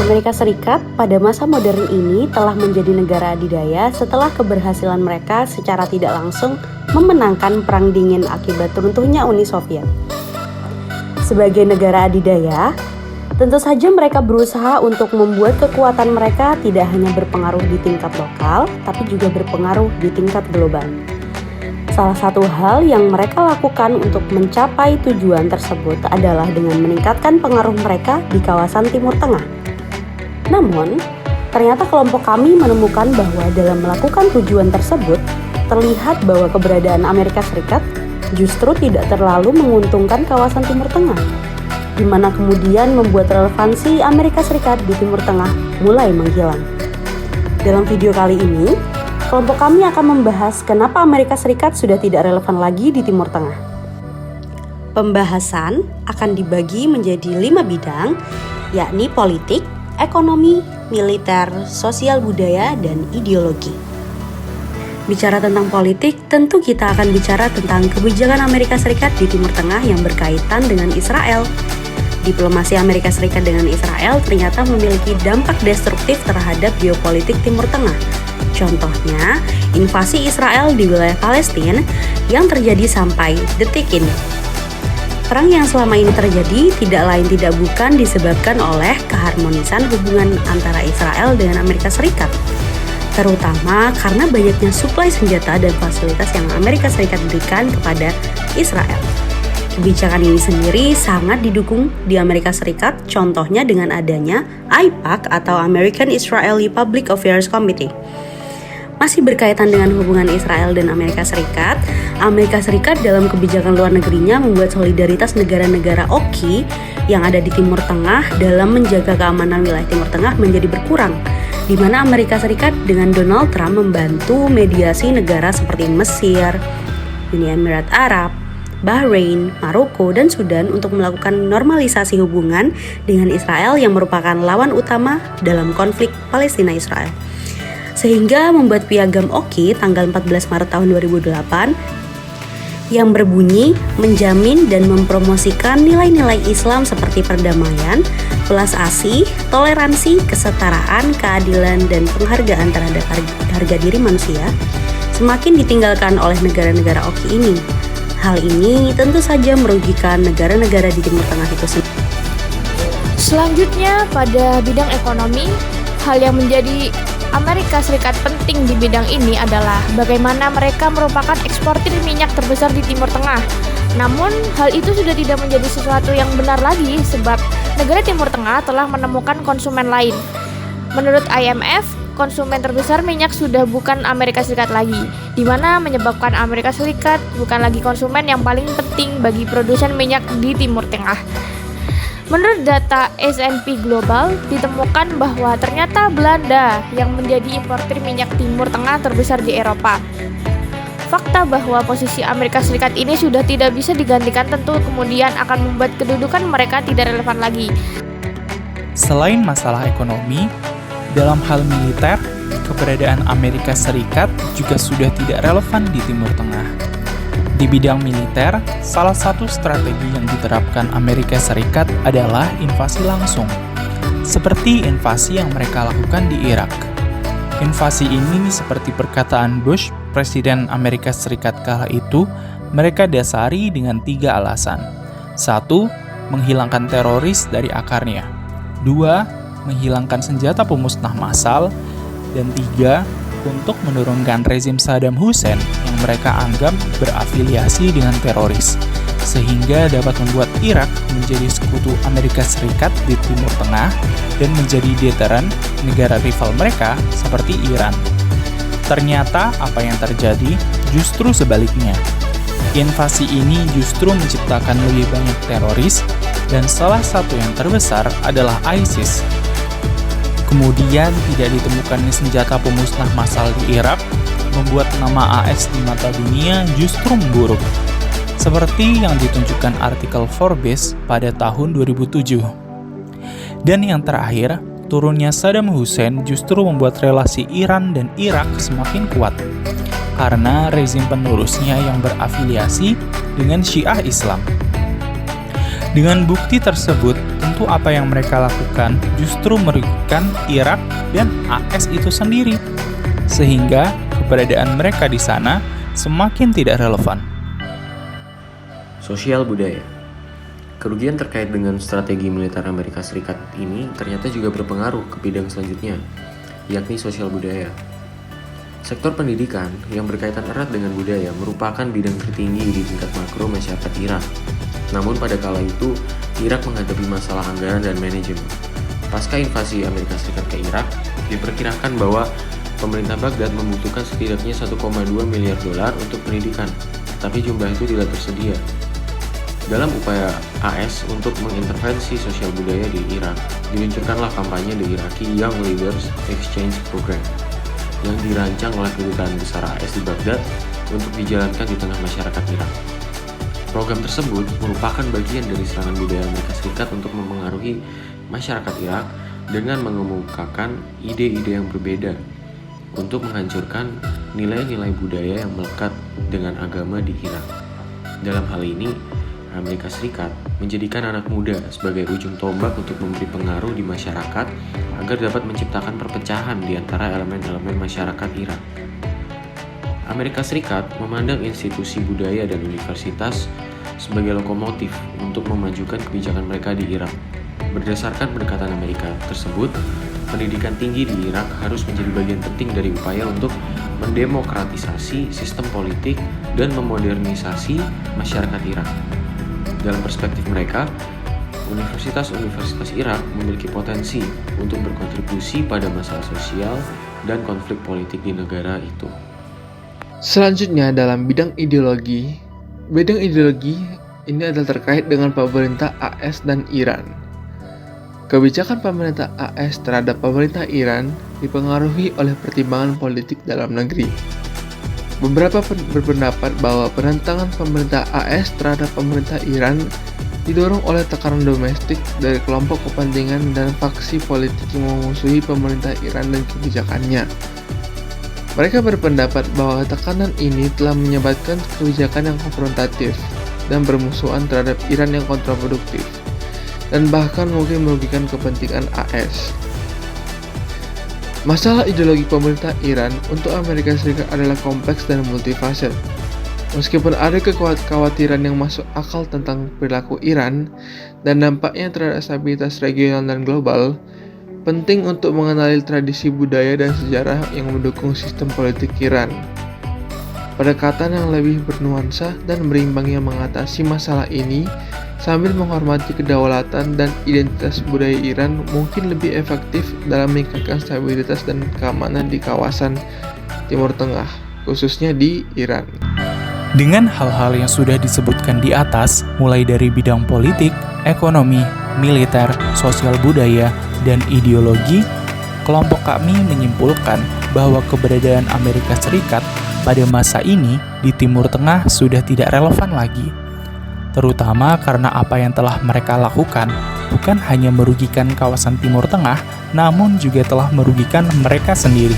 Amerika Serikat pada masa modern ini telah menjadi negara adidaya setelah keberhasilan mereka secara tidak langsung memenangkan Perang Dingin akibat runtuhnya Uni Soviet. Sebagai negara adidaya, tentu saja mereka berusaha untuk membuat kekuatan mereka tidak hanya berpengaruh di tingkat lokal, tapi juga berpengaruh di tingkat global. Salah satu hal yang mereka lakukan untuk mencapai tujuan tersebut adalah dengan meningkatkan pengaruh mereka di kawasan Timur Tengah. Namun, ternyata kelompok kami menemukan bahwa dalam melakukan tujuan tersebut, terlihat bahwa keberadaan Amerika Serikat justru tidak terlalu menguntungkan kawasan Timur Tengah, di mana kemudian membuat relevansi Amerika Serikat di Timur Tengah mulai menghilang. Dalam video kali ini, kelompok kami akan membahas kenapa Amerika Serikat sudah tidak relevan lagi di Timur Tengah. Pembahasan akan dibagi menjadi 5 bidang, yakni politik, ekonomi, militer, sosial budaya, dan ideologi. Bicara tentang politik, tentu kita akan bicara tentang kebijakan Amerika Serikat di Timur Tengah yang berkaitan dengan Israel. Diplomasi Amerika Serikat dengan Israel ternyata memiliki dampak destruktif terhadap geopolitik Timur Tengah. Contohnya, invasi Israel di wilayah Palestina yang terjadi sampai detik ini. Perang yang selama ini terjadi tidak lain tidak bukan disebabkan oleh keharmonisan hubungan antara Israel dengan Amerika Serikat, terutama karena banyaknya suplai senjata dan fasilitas yang Amerika Serikat berikan kepada Israel. Kebijakan ini sendiri sangat didukung di Amerika Serikat, contohnya dengan adanya AIPAC atau American Israeli Public Affairs Committee. Masih berkaitan dengan hubungan Israel dan Amerika Serikat dalam kebijakan luar negerinya membuat solidaritas negara-negara OKI yang ada di Timur Tengah dalam menjaga keamanan wilayah Timur Tengah menjadi berkurang, di mana Amerika Serikat dengan Donald Trump membantu mediasi negara seperti Mesir, Uni Emirat Arab, Bahrain, Maroko, dan Sudan untuk melakukan normalisasi hubungan dengan Israel yang merupakan lawan utama dalam konflik Palestina-Israel. Sehingga membuat piagam OKI tanggal 14 Maret tahun 2008 yang berbunyi menjamin dan mempromosikan nilai-nilai Islam seperti perdamaian, belas asih, toleransi, kesetaraan, keadilan, dan penghargaan terhadap harga diri manusia semakin ditinggalkan oleh negara-negara OKI ini. Hal ini tentu saja merugikan negara-negara di Timur Tengah itu sendiri. Selanjutnya pada bidang ekonomi, hal yang menjadi Amerika Serikat penting di bidang ini adalah bagaimana mereka merupakan eksportir minyak terbesar di Timur Tengah. Namun, hal itu sudah tidak menjadi sesuatu yang benar lagi sebab negara Timur Tengah telah menemukan konsumen lain. Menurut IMF, konsumen terbesar minyak sudah bukan Amerika Serikat lagi, di mana menyebabkan Amerika Serikat bukan lagi konsumen yang paling penting bagi produsen minyak di Timur Tengah. Menurut data S&P Global, ditemukan bahwa ternyata Belanda yang menjadi importir minyak Timur Tengah terbesar di Eropa. Fakta bahwa posisi Amerika Serikat ini sudah tidak bisa digantikan tentu kemudian akan membuat kedudukan mereka tidak relevan lagi. Selain masalah ekonomi, dalam hal militer, keberadaan Amerika Serikat juga sudah tidak relevan di Timur Tengah. Di bidang militer, salah satu strategi yang diterapkan Amerika Serikat adalah invasi langsung, seperti invasi yang mereka lakukan di Irak. Invasi ini seperti perkataan Bush, Presiden Amerika Serikat kala itu, mereka dasari dengan 3 alasan. 1. Menghilangkan teroris dari akarnya. 2. Menghilangkan senjata pemusnah massal. Dan 3. Untuk menurunkan rezim Saddam Hussein yang mereka anggap berafiliasi dengan teroris, sehingga dapat membuat Irak menjadi sekutu Amerika Serikat di Timur Tengah dan menjadi deteren negara rival mereka seperti Iran. Ternyata apa yang terjadi justru sebaliknya. Invasi ini justru menciptakan lebih banyak teroris dan salah satu yang terbesar adalah ISIS. Kemudian tidak ditemukannya senjata pemusnah massal di Irak membuat nama AS di mata dunia justru memburuk, seperti yang ditunjukkan artikel Forbes pada tahun 2007. Dan yang terakhir, turunnya Saddam Hussein justru membuat relasi Iran dan Irak semakin kuat, karena rezim penerusnya yang berafiliasi dengan Syiah Islam. Dengan bukti tersebut, tentu tentu apa yang mereka lakukan justru merugikan Irak dan AS itu sendiri, sehingga keberadaan mereka di sana semakin tidak relevan. Sosial budaya. Kerugian terkait dengan strategi militer Amerika Serikat ini ternyata juga berpengaruh ke bidang selanjutnya, yakni sosial budaya. Sektor pendidikan yang berkaitan erat dengan budaya merupakan bidang tertinggi di tingkat makro masyarakat Irak. Namun pada kala itu, Irak menghadapi masalah anggaran dan manajemen. Pasca invasi Amerika Serikat ke Irak, diperkirakan bahwa pemerintah Baghdad membutuhkan setidaknya 1,2 miliar dolar untuk pendidikan, tapi jumlah itu tidak tersedia. Dalam upaya AS untuk mengintervensi sosial budaya di Irak, diluncurkanlah kampanye The Iraqi Young Leaders Exchange Program yang dirancang oleh kedutaan besar AS di Baghdad untuk dijalankan di tengah masyarakat Irak. Program tersebut merupakan bagian dari serangan budaya Amerika Serikat untuk mempengaruhi masyarakat Irak dengan mengemukakan ide-ide yang berbeda untuk menghancurkan nilai-nilai budaya yang melekat dengan agama di Irak. Dalam hal ini, Amerika Serikat menjadikan anak muda sebagai ujung tombak untuk memberi pengaruh di masyarakat agar dapat menciptakan perpecahan di antara elemen-elemen masyarakat Irak. Amerika Serikat memandang institusi budaya dan universitas sebagai lokomotif untuk memajukan kebijakan mereka di Irak. Berdasarkan pendekatan Amerika tersebut, pendidikan tinggi di Irak harus menjadi bagian penting dari upaya untuk mendemokratisasi sistem politik dan memodernisasi masyarakat Irak. Dalam perspektif mereka, universitas-universitas Irak memiliki potensi untuk berkontribusi pada masalah sosial dan konflik politik di negara itu. Selanjutnya dalam bidang ideologi ini adalah terkait dengan pemerintah AS dan Iran. Kebijakan pemerintah AS terhadap pemerintah Iran dipengaruhi oleh pertimbangan politik dalam negeri. Beberapa berpendapat bahwa penentangan pemerintah AS terhadap pemerintah Iran didorong oleh tekanan domestik dari kelompok kepentingan dan faksi politik yang memusuhi pemerintah Iran dan kebijakannya. Mereka berpendapat bahwa tekanan ini telah menyebabkan kebijakan yang konfrontatif dan bermusuhan terhadap Iran yang kontraproduktif, dan bahkan mungkin merugikan kepentingan AS. Masalah ideologi pemerintah Iran untuk Amerika Serikat adalah kompleks dan multifaset. Meskipun ada kekhawatiran yang masuk akal tentang perilaku Iran dan dampaknya terhadap stabilitas regional dan global, penting untuk mengenali tradisi budaya dan sejarah yang mendukung sistem politik Iran. Pendekatan yang lebih bernuansa dan berimbang yang mengatasi masalah ini sambil menghormati kedaulatan dan identitas budaya Iran mungkin lebih efektif dalam meningkatkan stabilitas dan keamanan di kawasan Timur Tengah, khususnya di Iran. Dengan hal-hal yang sudah disebutkan di atas, mulai dari bidang politik, ekonomi, militer, sosial budaya, dan ideologi, kelompok kami menyimpulkan bahwa keberadaan Amerika Serikat pada masa ini di Timur Tengah sudah tidak relevan lagi. Terutama karena apa yang telah mereka lakukan bukan hanya merugikan kawasan Timur Tengah, namun juga telah merugikan mereka sendiri.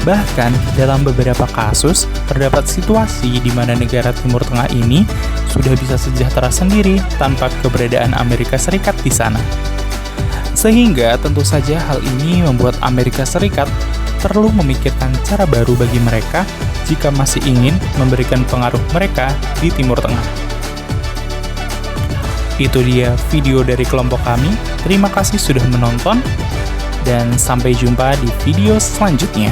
Bahkan dalam beberapa kasus, terdapat situasi di mana negara Timur Tengah ini sudah bisa sejahtera sendiri tanpa keberadaan Amerika Serikat di sana. Sehingga tentu saja hal ini membuat Amerika Serikat perlu memikirkan cara baru bagi mereka jika masih ingin memberikan pengaruh mereka di Timur Tengah. Itu dia video dari kelompok kami. Terima kasih sudah menonton, dan sampai jumpa di video selanjutnya.